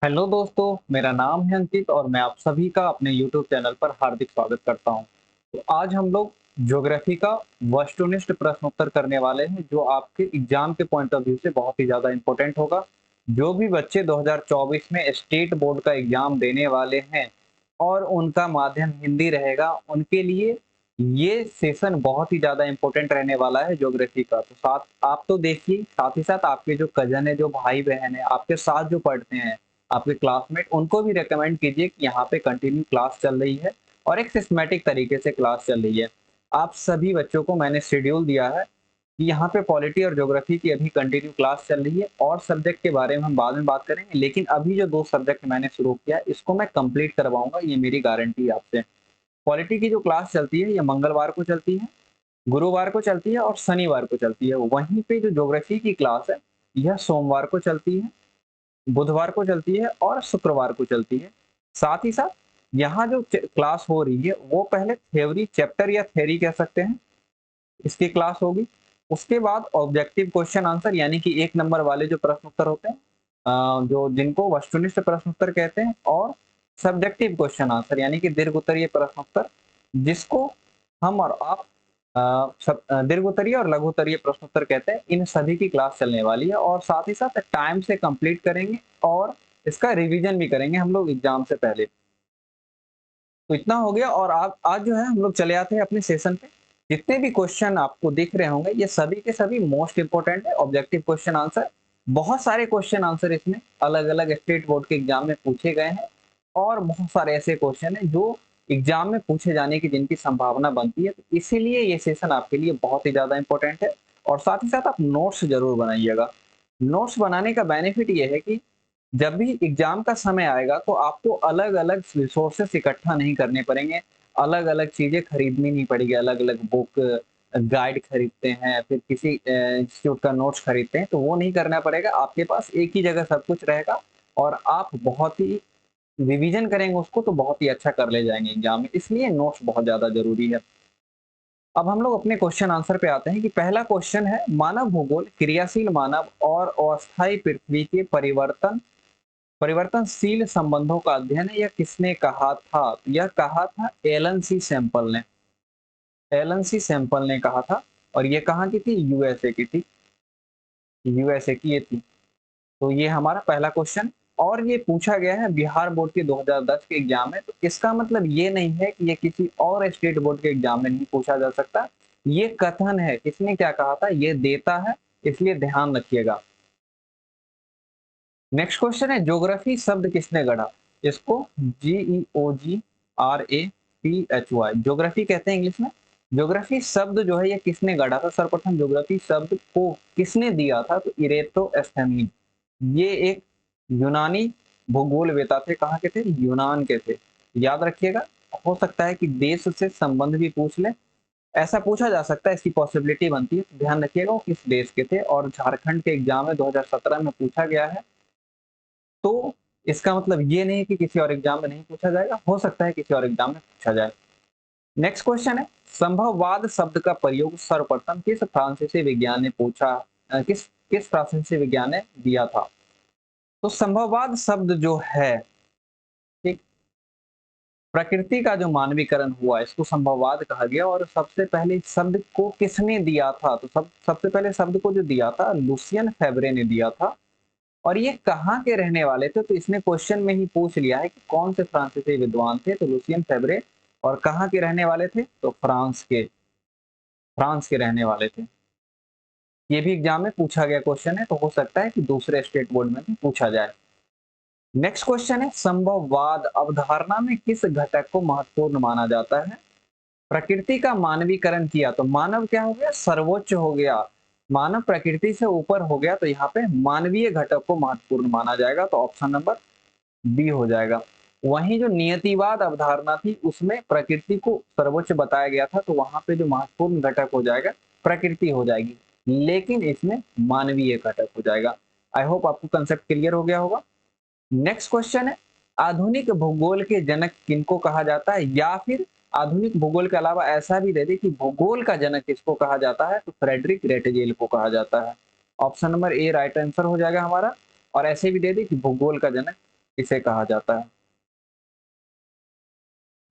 Hello दोस्तों, मेरा नाम है अंकित और मैं आप सभी का अपने यूट्यूब चैनल पर हार्दिक स्वागत करता हूं। तो आज हम लोग ज्योग्राफी का वस्तुनिष्ठ प्रश्न उत्तर करने वाले हैं, जो आपके एग्जाम के पॉइंट ऑफ व्यू से बहुत ही ज्यादा इंपॉर्टेंट होगा। जो भी बच्चे 2024 में स्टेट बोर्ड का एग्जाम देने वाले हैं और उनका माध्यम हिंदी रहेगा, उनके लिए ये सेशन बहुत ही ज्यादा इंपॉर्टेंट रहने वाला है ज्योग्राफी का। तो साथ आप तो देखिए, साथ ही साथ आपके जो कजन है, जो भाई बहन है, आपके साथ जो पढ़ते हैं, आपके क्लासमेट, उनको भी रेकमेंड कीजिए कि यहाँ पे कंटिन्यू क्लास चल रही है और एक सिस्टमेटिक तरीके से क्लास चल रही है। आप सभी बच्चों को मैंने शेड्यूल दिया है कि यहाँ पे पॉलिटी और ज्योग्राफी की अभी कंटिन्यू क्लास चल रही है, और सब्जेक्ट के बारे में हम बाद में बात करेंगे, लेकिन अभी जो दो सब्जेक्ट मैंने शुरू किया इसको मैं कंप्लीट करवाऊंगा, ये मेरी गारंटी है आपसे। पॉलिटी की जो क्लास चलती है ये मंगलवार को चलती है, गुरुवार को चलती है और शनिवार को चलती है। वहीं पे जो ज्योग्राफी की क्लास है यह सोमवार को चलती है, बुधवार को चलती है और शुक्रवार को चलती है। साथ ही साथ यहाँ जो क्लास हो रही है वो पहले थ्योरी चैप्टर या थ्योरी कह सकते हैं, इसकी क्लास होगी। उसके बाद ऑब्जेक्टिव क्वेश्चन आंसर, यानी कि एक नंबर वाले जो प्रश्न उत्तर होते हैं, जो जिनको वस्तुनिष्ठ प्रश्न उत्तर कहते हैं, और सब्जेक्टिव क्वेश्चन आंसर यानी कि दीर्घ उत्तरीय प्रश्न उत्तर, जिसको हम और आप दीर्घ उत्तरीय और लघु उत्तरीय प्रश्न उत्तर कहते हैं। इन सभी की क्लास चलने वाली है और साथ ही साथ टाइम से कंप्लीट करेंगे और इसका रिवीजन भी करेंगे हम लोग एग्जाम से पहले। तो इतना हो गया, और आप आज जो है हम लोग चले आते हैं अपने सेशन पे। जितने भी क्वेश्चन आपको दिख रहे होंगे ये सभी के सभी मोस्ट इंपोर्टेंट है, ऑब्जेक्टिव क्वेश्चन आंसर। बहुत सारे क्वेश्चन आंसर इसमें अलग अलग स्टेट बोर्ड के एग्जाम में पूछे गए हैं, और बहुत सारे ऐसे क्वेश्चन है जो एग्जाम में पूछे जाने की जिनकी संभावना बनती है। तो इसीलिए ये सेशन आपके लिए बहुत ही ज्यादा इंपॉर्टेंट है। और साथ ही साथ आप नोट्स जरूर बनाइएगा। नोट्स बनाने का बेनिफिट ये है कि जब भी एग्जाम का समय आएगा तो आपको अलग अलग रिसोर्सेस इकट्ठा नहीं करने पड़ेंगे, अलग अलग चीजें खरीदनी नहीं पड़ेगी। अलग अलग बुक, गाइड खरीदते हैं, फिर किसी इंस्टीट्यूट का नोट्स खरीदते हैं, तो वो नहीं करना पड़ेगा। आपके पास एक ही जगह सब कुछ रहेगा और आप बहुत ही रिवीजन करेंगे उसको तो बहुत ही अच्छा कर ले जाएंगे एग्जाम में। इसलिए नोट्स बहुत ज्यादा जरूरी है। अब हम लोग अपने क्वेश्चन आंसर पे आते हैं कि पहला क्वेश्चन है, मानव भूगोल क्रियाशील मानव और अस्थायी पृथ्वी के परिवर्तनशील संबंधों का अध्ययन है, यह किसने कहा था? यह कहा था एलन सी सैंपल ने। एलन सी सैंपल ने कहा था, और ये कहाँ की थी? यूएसए की थी। यूएसए की ये थी। तो ये हमारा पहला क्वेश्चन, और ये पूछा गया है बिहार बोर्ड के 2010 के एग्जाम में। तो इसका मतलब ये नहीं है कि ये किसी और स्टेट बोर्ड के एग्जाम में नहीं पूछा जा सकता। ये कथन है, किसने क्या कहा था ये देता है, इसलिए ध्यान रखिएगा। नेक्स्ट क्वेश्चन है, ज्योग्राफी शब्द किसने गढ़ा? इसको GEOGRAPHY ज्योग्राफी कहते हैं इंग्लिश में। ज्योग्राफी शब्द जो है ये किसने गढ़ा था? सर्वप्रथम ज्योग्राफी शब्द को किसने दिया था? तो इरेटोस्थेनीज। ये एक यूनानी भूगोलवेता थे। कहाँ के थे? यूनान के थे। याद रखिएगा। हो सकता है कि देश से संबंध भी पूछ ले, ऐसा पूछा जा सकता है, इसकी पॉसिबिलिटी बनती है। तो ध्यान रखिएगा वो किस देश के थे। और झारखंड के एग्जाम में 2017 में पूछा गया है। तो इसका मतलब ये नहीं कि किसी और एग्जाम में नहीं पूछा जाएगा, हो सकता है किसी और एग्जाम में पूछा जाए। नेक्स्ट क्वेश्चन है, संभववाद शब्द का प्रयोग सर्वप्रथम किस फ्रांसीसी विज्ञान ने पूछा, किस किस फ्रांसीसी विज्ञान ने दिया था? तो संभववाद शब्द जो है, ठीक, प्रकृति का जो मानवीकरण हुआ इसको संभववाद कहा गया। और सबसे पहले इस शब्द को किसने दिया था? तो सबसे पहले शब्द को जो दिया था लुसियन फेब्रे ने दिया था। और ये कहाँ के रहने वाले थे? तो इसने क्वेश्चन में ही पूछ लिया है कि कौन से फ्रांसीसी विद्वान थे। तो लुसियन फेब्रे, और कहाँ के रहने वाले थे? तो फ्रांस के रहने वाले थे। ये भी एग्जाम में पूछा गया क्वेश्चन है, तो हो सकता है कि दूसरे स्टेट बोर्ड में भी पूछा जाए। नेक्स्ट क्वेश्चन है, संभववाद अवधारणा में किस घटक को महत्वपूर्ण माना जाता है? प्रकृति का मानवीकरण किया तो मानव क्या हो गया? सर्वोच्च हो गया। मानव प्रकृति से ऊपर हो गया, तो यहाँ पे मानवीय घटक को महत्वपूर्ण माना जाएगा। तो ऑप्शन नंबर बी हो जाएगा। वहीं जो नियतिवाद अवधारणा थी उसमें प्रकृति को सर्वोच्च बताया गया था, तो वहां पे जो महत्वपूर्ण घटक हो जाएगा प्रकृति हो जाएगी, लेकिन इसमें मानवीय घटक हो जाएगा। आई होप आपको कंसेप्ट क्लियर हो गया होगा। नेक्स्ट क्वेश्चन है, आधुनिक भूगोल के जनक किनको कहा जाता है? या फिर आधुनिक भूगोल के अलावा ऐसा भी दे दे कि भूगोल का जनक किसको कहा जाता है? तो फ्रेडरिक रेटजेल को कहा जाता है। Option number A right answer हो जाएगा हमारा। और ऐसे भी दे दे कि भूगोल का जनक इसे कहा जाता है?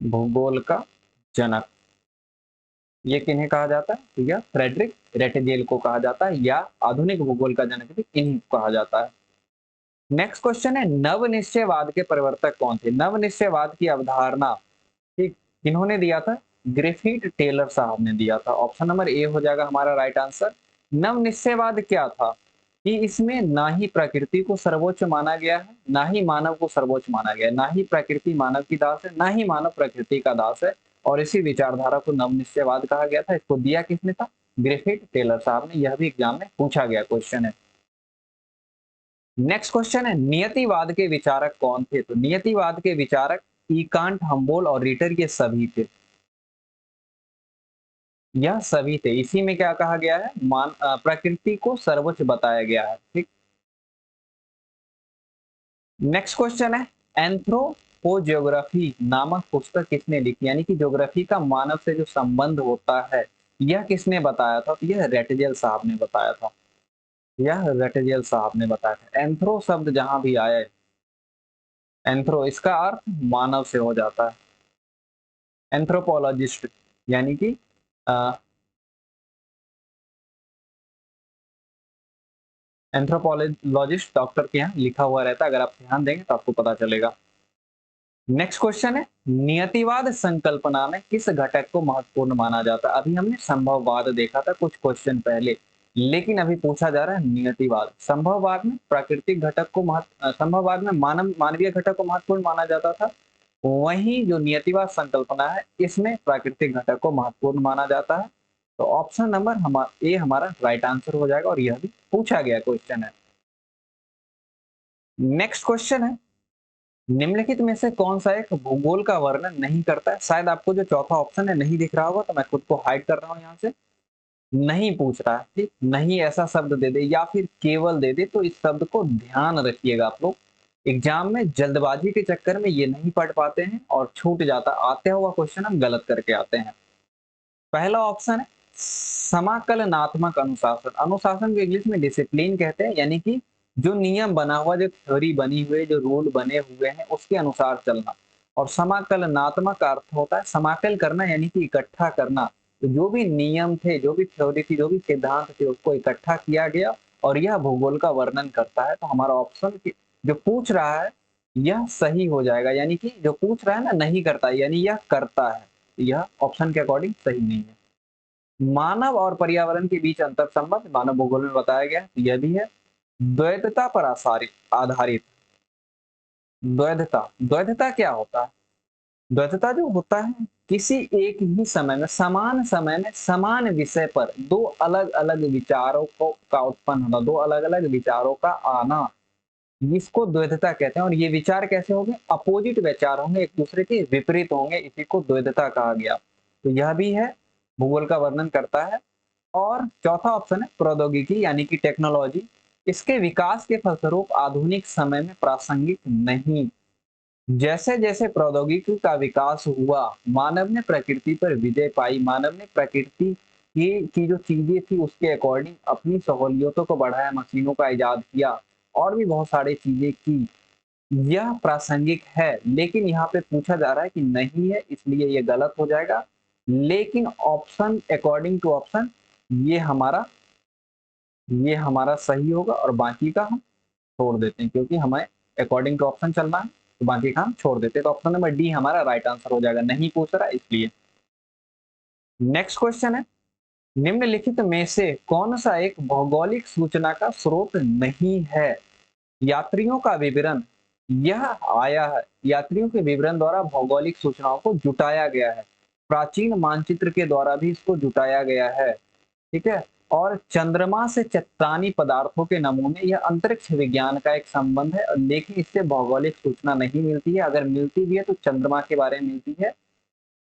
भूगोल का जनक ये किन्हें कहा जाता है? तो यह फ्रेडरिक रेटजेल को कहा जाता है, या आधुनिक भूगोल का जनक भी इन्हीं को कहा जाता है। नेक्स्ट क्वेश्चन है, नवनिश्चयवाद के प्रवर्तक कौन थे? नवनिश्चयवाद की अवधारणा ठीक किन्होंने दिया था? ग्रिफिथ टेलर साहब ने दिया था। ऑप्शन नंबर ए हो जाएगा हमारा राइट आंसर। नवनिश्चयवाद क्या था कि इसमें ना ही प्रकृति को सर्वोच्च माना गया है, ना ही मानव को सर्वोच्च माना गया है, ना ही प्रकृति मानव की दास है, ना ही मानव प्रकृति का दास है, और इसी विचारधारा को नवनिश्चयवाद कहा गया था। इसको दिया किसने था? ग्रिफिथ टेलर साहब ने। यह भी एग्जाम में पूछा गया क्वेश्चन है। नेक्स्ट क्वेश्चन है, नियतिवाद के विचारक कौन थे? तो नियतिवाद के विचारक इकांट, हम्बोल्ट और रिटर ये सभी थे। यह सभी थे। इसी में क्या कहा गया है? प्रकृति को सर्वोच्च बताया गया है। ठीक। नेक्स्ट क्वेश्चन है, एंथ्रोपोजियोग्राफी नामक पुस्तक किसने लिखी? यानी कि ज्योग्राफी का मानव से जो संबंध होता है, यह किसने बताया था? तो यह रेटजेल साहब ने बताया था। यह रेटजेल साहब ने बताया था। एंथ्रो शब्द जहां भी आया है, एंथ्रो इसका अर्थ मानव से हो जाता है। एंथ्रोपोलॉजिस्ट यानी कि एंथ्रोपोलॉजिस्ट डॉक्टर के यहाँ लिखा हुआ रहता है। अगर आप ध्यान देंगे तो आपको पता चलेगा। नेक्स्ट क्वेश्चन है, नियतिवाद संकल्पना में किस घटक को महत्वपूर्ण माना जाता है? अभी हमने संभववाद देखा था कुछ क्वेश्चन पहले, लेकिन अभी पूछा जा रहा है नियतिवाद। संभववाद में प्राकृतिक घटक को संभववाद में मानवीय घटक को महत्वपूर्ण माना जाता था। वहीं जो नियतिवाद संकल्पना है, इसमें प्राकृतिक घटक को महत्वपूर्ण माना जाता है। तो ऑप्शन नंबर ए हमारा राइट आंसर हो जाएगा, और यह भी पूछा गया क्वेश्चन है। नेक्स्ट क्वेश्चन है, निम्नलिखित में से कौन सा एक भूगोल का वर्णन नहीं करता है? शायद आपको जो चौथा ऑप्शन है नहीं दिख रहा होगा, तो मैं खुद को हाइड कर रहा हूं यहाँ से। नहीं पूछ रहा है, ठीक। नहीं ऐसा शब्द दे दे या फिर केवल दे दे, तो इस शब्द को ध्यान रखिएगा आप लोग। एग्जाम में जल्दबाजी के चक्कर में ये नहीं पढ़ पाते हैं और छूट जाता, आते हुआ क्वेश्चन हम गलत करके आते हैं। पहला ऑप्शन है समाकलनात्मक अनुशासन। अनुशासन को इंग्लिश में डिसिप्लिन कहते हैं, यानी कि जो नियम बना हुआ, जो थ्योरी बनी हुई है, जो रूल बने हुए हैं, उसके अनुसार चलना। और समाकलनात्मक का अर्थ होता है समाकल करना, यानी कि इकट्ठा करना। तो जो भी नियम थे, जो भी थ्योरी थी, जो भी सिद्धांत थे, उसको इकट्ठा किया गया, और यह भूगोल का वर्णन करता है। तो हमारा ऑप्शन जो पूछ रहा है यह सही हो जाएगा, यानी कि जो पूछ रहा है ना नहीं करता, यानी यह करता है। यह ऑप्शन के अकॉर्डिंग सही नहीं है। मानव और पर्यावरण के बीच अंतर संबंध मानव भूगोल में बताया गया है, यह भी है। द्वैधता पर आधारित। द्वैधता, द्वैधता क्या होता है? द्वैधता जो होता है, किसी एक ही समय में समान विषय पर दो अलग अलग विचारों को का उत्पन्न होना, दो अलग अलग विचारों का आना, इसको द्वैधता कहते हैं। और ये विचार कैसे होंगे? अपोजिट विचार होंगे, एक दूसरे के विपरीत होंगे, इसी को द्वैधता कहा गया। तो यह भी है, भूगोल का वर्णन करता है। और चौथा ऑप्शन है प्रौद्योगिकी, यानी कि टेक्नोलॉजी। इसके विकास के फलस्वरूप आधुनिक समय में प्रासंगिक नहीं। जैसे जैसे प्रौद्योगिकी का विकास हुआ, मानव ने प्रकृति पर विजय पाई, मानव ने प्रकृति की जो चीजें थी उसके अकॉर्डिंग अपनी सहूलियतों को बढ़ाया, मशीनों का इजाद किया, और भी बहुत सारी चीजें की। यह प्रासंगिक है, लेकिन यहाँ पे पूछा जा रहा है कि नहीं है, इसलिए ये गलत हो जाएगा। लेकिन ऑप्शन अकॉर्डिंग टू ऑप्शन ये हमारा सही होगा, और बाकी का हम छोड़ देते हैं, क्योंकि हमें अकॉर्डिंग टू ऑप्शन चलना है, तो बाकी का हम छोड़ देते हैं। तो ऑप्शन नंबर डी हमारा राइट आंसर हो जाएगा, नहीं पूछ रहा इसलिए। नेक्स्ट क्वेश्चन है, निम्नलिखित में से कौन सा एक भौगोलिक सूचना का स्रोत नहीं है? यात्रियों का विवरण। यह आया है, यात्रियों के विवरण द्वारा भौगोलिक सूचनाओं को जुटाया गया है। प्राचीन मानचित्र के द्वारा भी इसको जुटाया गया है, ठीक है। और चंद्रमा से चट्टानी पदार्थों के नमूने, यह अंतरिक्ष विज्ञान का एक संबंध है, लेकिन इससे भौगोलिक सूचना नहीं मिलती है। अगर मिलती भी है तो चंद्रमा के बारे में मिलती है।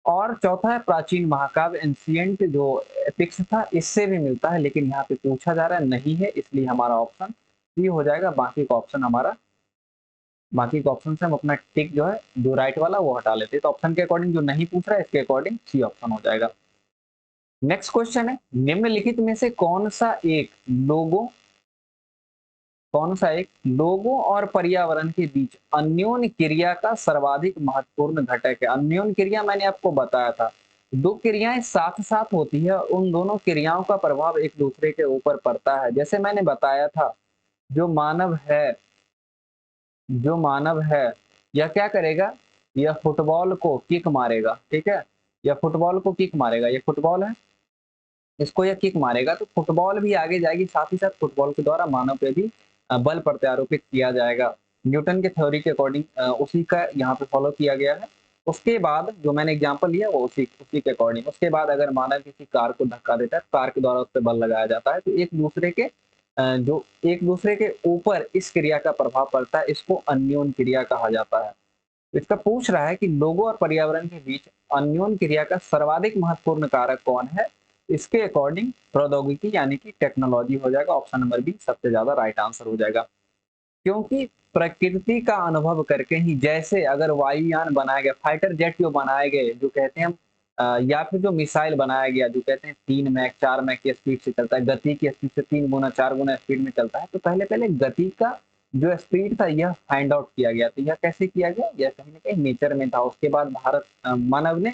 और चौथा है प्राचीन महाकाव्य, एंशिएंट जो एपिक्स था, इससे भी मिलता है, लेकिन यहाँ पे पूछा जा रहा है नहीं है, इसलिए हमारा ऑप्शन सी हो जाएगा। बाकी का ऑप्शन से हम अपना टिक जो है, जो राइट वाला वो हटा लेते हैं। तो ऑप्शन के अकॉर्डिंग जो नहीं पूछ रहा है, इसके अकॉर्डिंग सी ऑप्शन हो जाएगा। नेक्स्ट क्वेश्चन है, निम्नलिखित में से कौन सा एक लोगों कौन सा एक लोगों और पर्यावरण के बीच अन्योन्य क्रिया का सर्वाधिक महत्वपूर्ण घटक है? अन्योन्य क्रिया मैंने आपको बताया था, दो क्रियाएं साथ साथ होती है और उन दोनों क्रियाओं का प्रभाव एक दूसरे के ऊपर पड़ता है। जैसे मैंने बताया था, जो मानव है जो मानव है यह क्या करेगा, यह फुटबॉल को किक मारेगा, ठीक है, यह फुटबॉल को किक मारेगा, ये फुटबॉल है, इसको यह किक मारेगा तो फुटबॉल भी आगे जाएगी, साथ ही साथ फुटबॉल के द्वारा मानव पे भी बल प्रत्यारोपित किया जाएगा। न्यूटन के थ्योरी के अकॉर्डिंग उसी का यहाँ पे फॉलो किया गया है। उसके बाद जो मैंने एग्जांपल लिया वो उसी उसी के अकॉर्डिंग, उसके बाद अगर मानव किसी कार को धक्का देता है, कार के द्वारा उस पर बल लगाया जाता है, तो जो एक दूसरे के ऊपर इस क्रिया का प्रभाव पड़ता है, इसको अन्योन्य क्रिया कहा जाता है। तो इसका पूछ रहा है कि लोगों और पर्यावरण के बीच अन्योन्य क्रिया का सर्वाधिक महत्वपूर्ण कारक कौन है? इसके अकॉर्डिंग प्रौद्योगिकी यानी कि टेक्नोलॉजी हो जाएगा, ऑप्शन नंबर बी सबसे ज्यादा राइट आंसर हो जाएगा। क्योंकि प्रकृति का अनुभव करके ही, जैसे अगर वायुयान बनाया गया, फाइटर जेट जो बनाए गए, जो कहते हैं हम या फिर जो मिसाइल बनाया गया जो कहते हैं 3 मैक 4 मैक की स्पीड से चलता है, गति की स्पीड से 3 गुना 4 गुना स्पीड में चलता है, तो पहले पहले गति का जो स्पीड था यह फाइंड आउट किया गया। तो यह कैसे किया गया? यह कहीं ना कहीं नेचर में था। उसके बाद मानव ने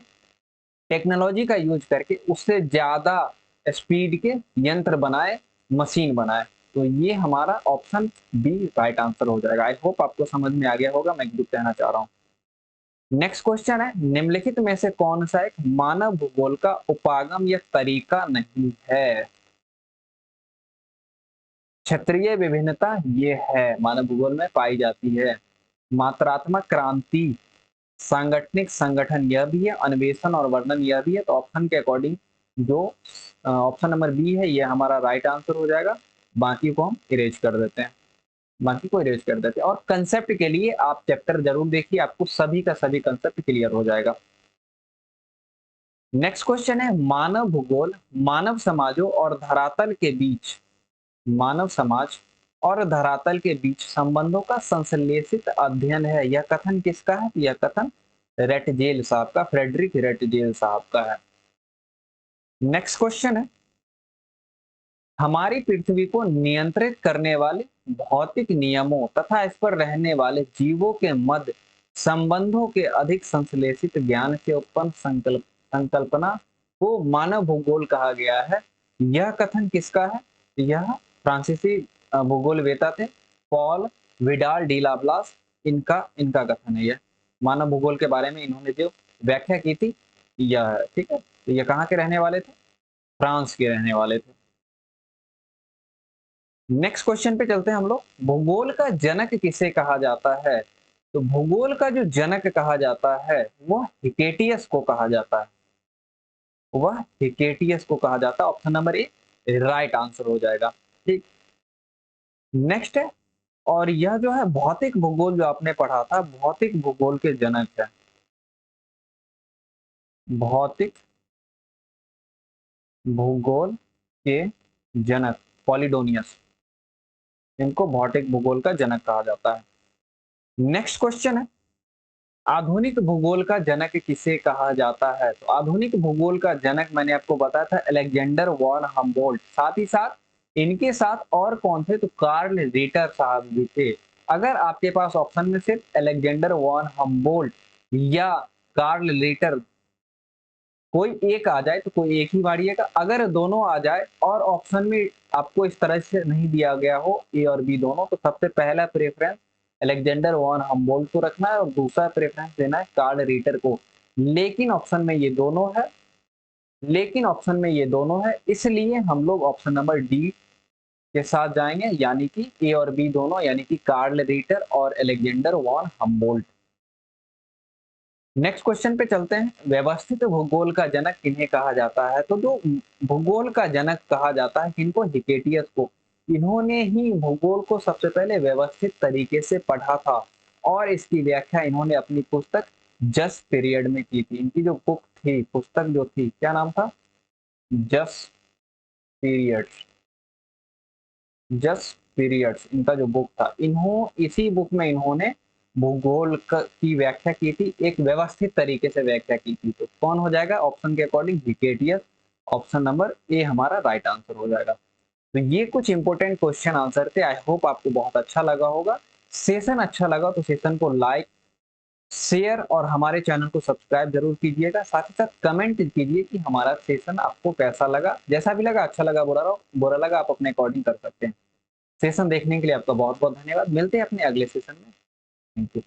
टेक्नोलॉजी का यूज करके उससे ज्यादा स्पीड के यंत्र बनाए, मशीन बनाए। तो ये हमारा ऑप्शन बी राइट आंसर हो जाएगा। आई होप आपको समझ में आ गया होगा मैं जो कहना चाह रहा हूँ। नेक्स्ट क्वेश्चन है, निम्नलिखित में से कौन सा एक मानव भूगोल का उपागम या तरीका नहीं है? क्षेत्रीय विभिन्नता ये है, मानव भूगोल में पाई जाती है। मात्रात्मक क्रांति, सांगठनिक संगठन यह भी है, अन्वेषण और वर्णन यह भी है। तो ऑप्शन के अकॉर्डिंग जो ऑप्शन नंबर बी है ये हमारा राइट आंसर हो जाएगा। बाकी को हम इरेज कर देते हैं, बाकी को इरेज कर देते हैं। और कंसेप्ट के लिए आप चैप्टर जरूर देखिए, आपको सभी का सभी कंसेप्ट क्लियर हो जाएगा। नेक्स्ट क्वेश्चन है, मानव भूगोल मानव समाजों और धरातल के बीच, मानव समाज और धरातल के बीच संबंधों का संश्लेषित अध्ययन है। यह कथन किसका है? यह कथन रेटजेल साहब का, फ्रेडरिक रेटजेल साहब का है। नेक्स्ट क्वेश्चन है, हमारी पृथ्वी को नियंत्रित करने वाले भौतिक नियमों तथा इस पर रहने वाले जीवों के मध्य संबंधों के अधिक संश्लेषित ज्ञान से उत्पन्न संकल्पना को मानव भूगोल कहा गया है। यह कथन किसका है? यह फ्रांसीसी भूगोलवेता थे, पॉल विडाल डी लाब्लास, इनका इनका कथन है। यह मानव भूगोल के बारे में इन्होंने जो व्याख्या की थी यह है, ठीक है। तो ये कहाँ के रहने वाले थे? फ्रांस के रहने वाले थे। नेक्स्ट क्वेश्चन पे चलते हैं हम लोग, भूगोल का जनक किसे कहा जाता है? तो भूगोल का जो जनक कहा जाता है वह हिकेटियस को कहा जाता है, वह हिकेटियस को कहा जाता है। Option number A right answer हो जाएगा, ठीक। नेक्स्ट है, और यह जो है भौतिक भूगोल जो आपने पढ़ा था, भौतिक भूगोल के जनक है, भौतिक भूगोल के जनक पॉलिडोनियस, इनको भौतिक भूगोल का जनक कहा जाता है। नेक्स्ट क्वेश्चन है, आधुनिक भूगोल का जनक किसे कहा जाता है? तो आधुनिक भूगोल का जनक मैंने आपको बताया था अलेक्जेंडर वॉन हम्बोल्ट, साथ ही साथ इनके साथ और कौन थे? तो कार्ल रीटर साहब भी थे। अगर आपके पास ऑप्शन में सिर्फ अलेक्जेंडर वॉन हम्बोल्ट या कार्ल रीटर कोई एक आ जाए तो कोई एक ही बाड़िएगा, अगर दोनों आ जाए और ऑप्शन में आपको इस तरह से नहीं दिया गया हो ए और बी दोनों, तो सबसे पहला प्रेफरेंस अलेक्जेंडर वॉन हम्बोल्ट को रखना है और दूसरा प्रेफरेंस देना है कार्ल रीटर को। लेकिन ऑप्शन में ये दोनों है, लेकिन ऑप्शन में ये दोनों है, इसलिए हम लोग ऑप्शन नंबर डी के साथ जाएंगे, यानी कि ए और बी दोनों, यानी कि कार्ल रीटर और Alexander von Humboldt. Next question पे चलते हैं, व्यवस्थित भूगोल का जनक किन्हें कहा जाता है? तो जो भूगोल का जनक कहा जाता है किनको? हिकेटियस को। इन्होंने ही भूगोल को सबसे पहले व्यवस्थित तरीके से पढ़ा था और इसकी व्याख्या इन्होंने अपनी पुस्तक जस्ट पीरियड में की थी। इनकी जो बुक थी, पुस्तक जो थी, क्या नाम था? जस्ट पीरियड्स, जस्ट पीरियड्स इनका जो बुक था, इसी बुक में इन्होंने भूगोल की व्याख्या की थी, एक व्यवस्थित तरीके से व्याख्या की थी। तो कौन हो जाएगा ऑप्शन के according? Hecataeus. Option number A हमारा राइट आंसर हो जाएगा। तो ये कुछ इंपॉर्टेंट क्वेश्चन आंसर थे। आई होप आपको बहुत अच्छा लगा होगा। सेशन अच्छा लगा तो सेशन को लाइक, शेयर और हमारे चैनल को सब्सक्राइब जरूर कीजिएगा। साथ ही साथ कमेंट कीजिए कि हमारा सेशन आपको कैसा लगा। जैसा भी लगा, अच्छा लगा, बुरा लगा, आप अपने अकॉर्डिंग कर सकते हैं। सेशन देखने के लिए आपका बहुत बहुत धन्यवाद। मिलते हैं अपने अगले सेशन में। Thank you.